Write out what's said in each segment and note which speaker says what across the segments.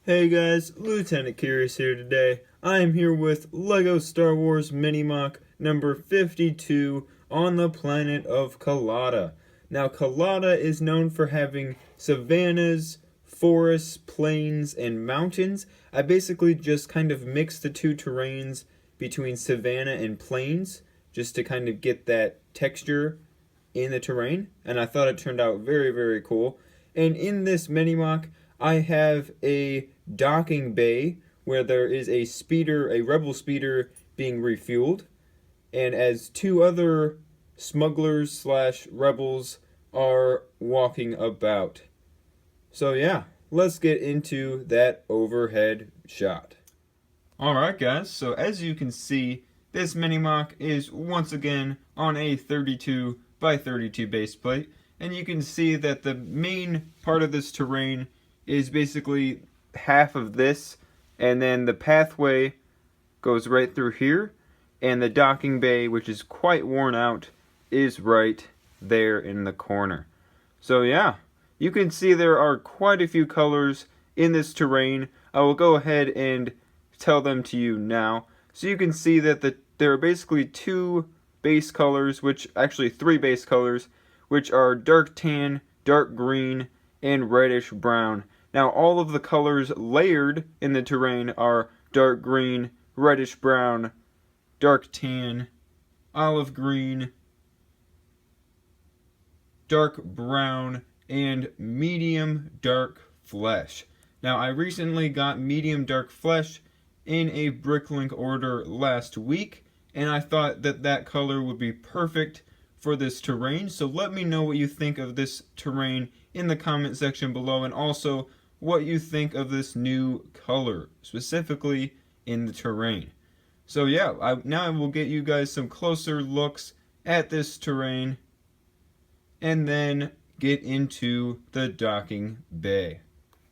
Speaker 1: Hey guys, Lieutenant Curious here today. I am here with LEGO Star Wars Mini MOC number 52 on the planet of Kelada. Now, Kelada is known for having savannas, forests, plains, and mountains. I basically just kind of mixed the two terrains between savanna and plains just to kind of get that texture in the terrain, and I thought it turned out very, very cool. And in this mini MOC, I have a docking bay where there is a speeder, a rebel speeder being refueled, and as two other smugglers slash rebels are walking about. So yeah, let's get into that overhead shot. Alright guys, so as you can see, this mini MOC is once again on a 32 by 32 base plate, and you can see that the main part of this terrain is basically half of this, and then the pathway goes right through here, and the docking bay, which is quite worn out, is right there in the corner. So yeah, you can see there are quite a few colors in this terrain. I will go ahead and tell them to you now. So you can see that there are basically two base colors, which actually three base colors, which are dark tan, dark green, and reddish brown. Now all of the colors layered in the terrain are dark green, reddish brown, dark tan, olive green, dark brown, and medium dark flesh. Now I recently got medium dark flesh in a Bricklink order last week, and I thought that that color would be perfect for this terrain. So let me know what you think of this terrain in the comment section below, and also what you think of this new color, specifically in the terrain. So yeah, now I will get you guys some closer looks at this terrain, and then get into the docking bay.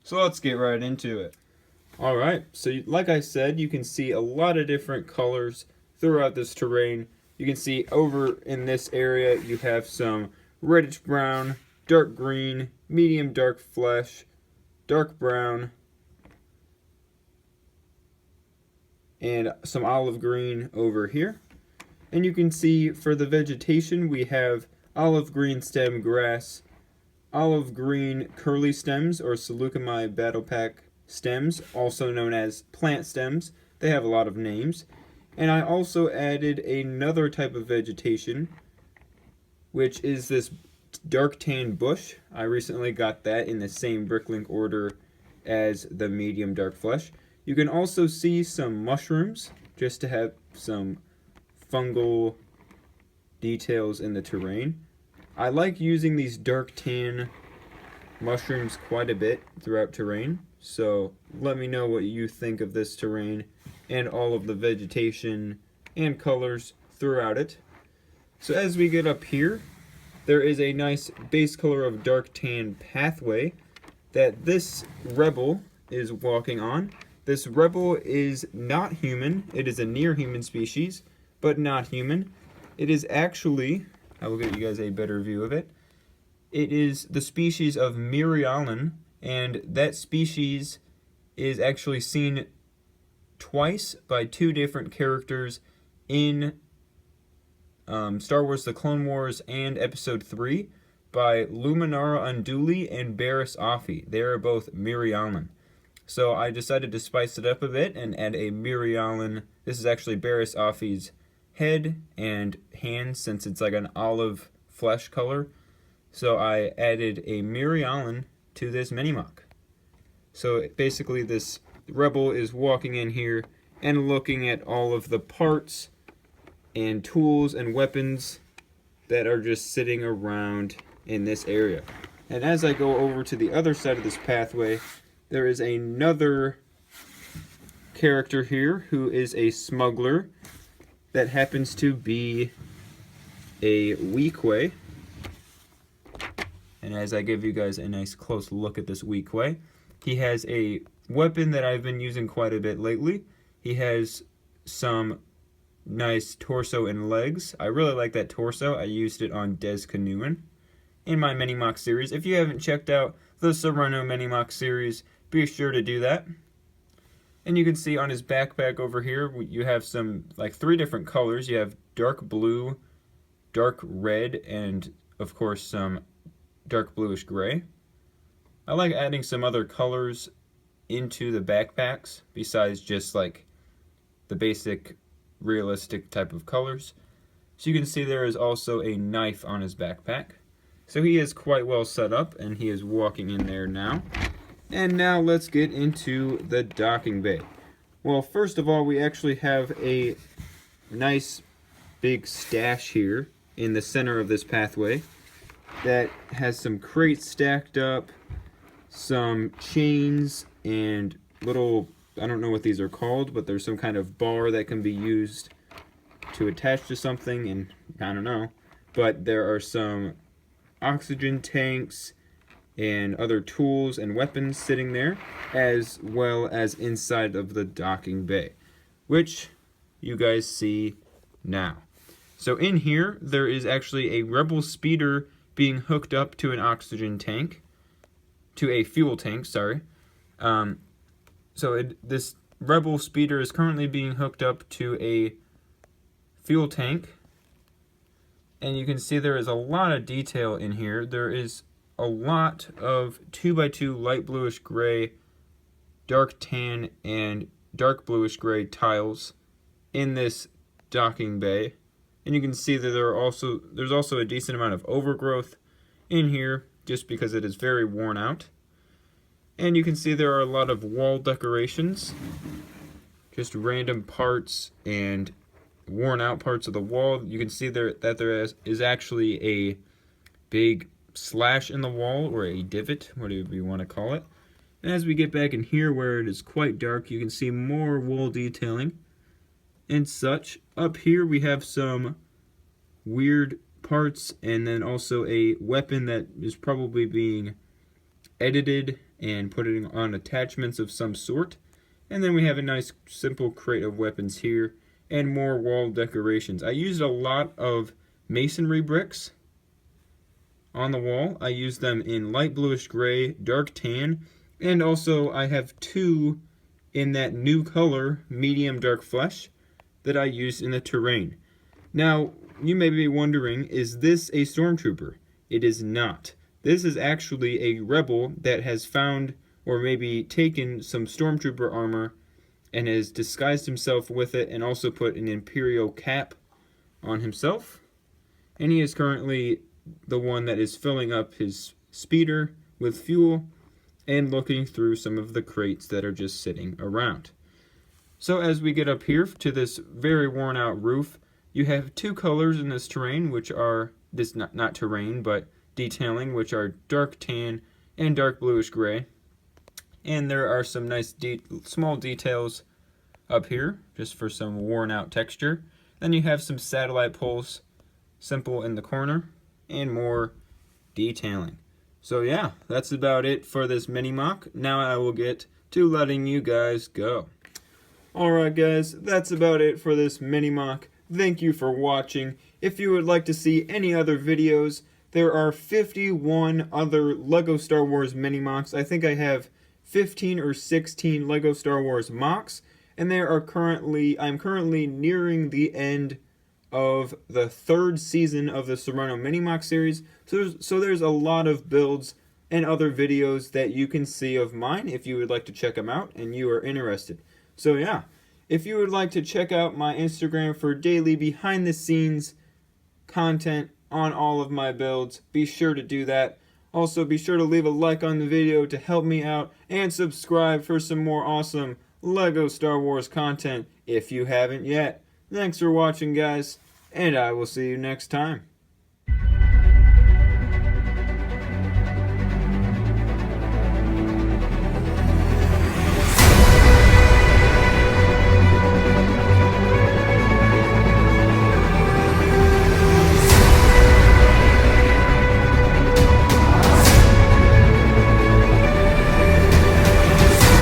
Speaker 1: So let's get right into it. Alright, so like I said, you can see a lot of different colors throughout this terrain. You can see over in this area you have some reddish brown, dark green, medium dark flesh, dark brown, and some olive green over here. And you can see for the vegetation we have olive green stem grass, olive green curly stems or Seleucami battle pack stems, also known as plant stems. They have a lot of names. And I also added another type of vegetation, which is this dark tan bush. I recently got that in the same Bricklink order as the medium dark flesh. You can also see some mushrooms, just to have some fungal details in the terrain. I like using these dark tan mushrooms quite a bit throughout terrain, so let me know what you think of this terrain and all of the vegetation and colors throughout it. So as we get up here, there is a nice base color of dark tan pathway that this rebel is walking on. This rebel is not human. It is a near human species, but not human. It is actually, I will get you guys a better view of it. It is the species of Mirialan, and that species is actually seen twice by two different characters in Star Wars The Clone Wars and Episode 3 by Luminara Unduli and Barriss Offee. They are both Mirialan. So I decided to spice it up a bit and add a Mirialan. This is actually Barriss Offee's head and hands, since it's like an olive flesh color. So I added a Mirialan to this mini MOC. So basically this rebel is walking in here and looking at all of the parts and tools and weapons that are just sitting around in this area. And as I go over to the other side of this pathway, there is another character here who is a smuggler that happens to be a Weequay. And as I give you guys a nice close look at this Weequay, he has a weapon that I've been using quite a bit lately. He has some nice torso and legs. I really like that torso. I used it on Des Canoein in my mini MOC series. If you haven't checked out the Serenno mini MOC series, be sure to do that. And you can see on his backpack over here, you have some, like 3 different colors. You have dark blue, dark red, and of course some dark bluish gray. I like adding some other colors into the backpacks besides just like the basic realistic type of colors. So you can see there is also a knife on his backpack. So he is quite well set up, and he is walking in there now. And now let's get into the docking bay. Well, first of all, we actually have a nice big stash here in the center of this pathway that has some crates stacked up, some chains, and little, I don't know what these are called, but there's some kind of bar that can be used to attach to something, and I don't know. But there are some oxygen tanks and other tools and weapons sitting there, as well as inside of the docking bay, which you guys see now. So in here, there is actually a Rebel speeder being hooked up to an oxygen tank, to a fuel tank, sorry. This Rebel speeder is currently being hooked up to a fuel tank, and you can see there is a lot of detail in here. There is a lot of 2x2 light bluish gray, dark tan, and dark bluish gray tiles in this docking bay. And you can see that there's also a decent amount of overgrowth in here just because it is very worn out. And you can see there are a lot of wall decorations, just random parts and worn out parts of the wall. You can see that there is actually a big slash in the wall, or a divot, whatever you want to call it. And as we get back in here where it is quite dark, you can see more wall detailing and such. Up here we have some weird parts, and then also a weapon that is probably being edited and putting on attachments of some sort. And then we have a nice simple crate of weapons here and more wall decorations. I used a lot of masonry bricks on the wall. I used them in light bluish gray, dark tan, and also I have 2 in that new color, medium dark flesh, that I used in the terrain. Now, you may be wondering, is this a stormtrooper? It is not. This is actually a rebel that has found, or maybe taken, some stormtrooper armor and has disguised himself with it and also put an Imperial cap on himself. And he is currently the one that is filling up his speeder with fuel and looking through some of the crates that are just sitting around. So as we get up here to this very worn out roof, you have 2 colors in this terrain, which are, not terrain, but detailing, which are dark tan and dark bluish gray. And there are some nice small details up here, just for some worn out texture. Then you have some satellite poles, simple in the corner, and more detailing. So yeah, that's about it for this mini mock. Now I will get to letting you guys go. Alright guys, that's about it for this mini mock. Thank you for watching. If you would like to see any other videos, there are 51 other LEGO Star Wars mini mocks. I think I have 15 or 16 LEGO Star Wars mocks, and I'm currently nearing the end of the 3rd season of the Serenno mini mock series. So there's a lot of builds and other videos that you can see of mine if you would like to check them out and you are interested. So yeah, if you would like to check out my Instagram for daily behind the scenes content on all of my builds, be sure to do that. Also, be sure to leave a like on the video to help me out, and subscribe for some more awesome LEGO Star Wars content if you haven't yet. Thanks for watching, guys, and I will see you next time.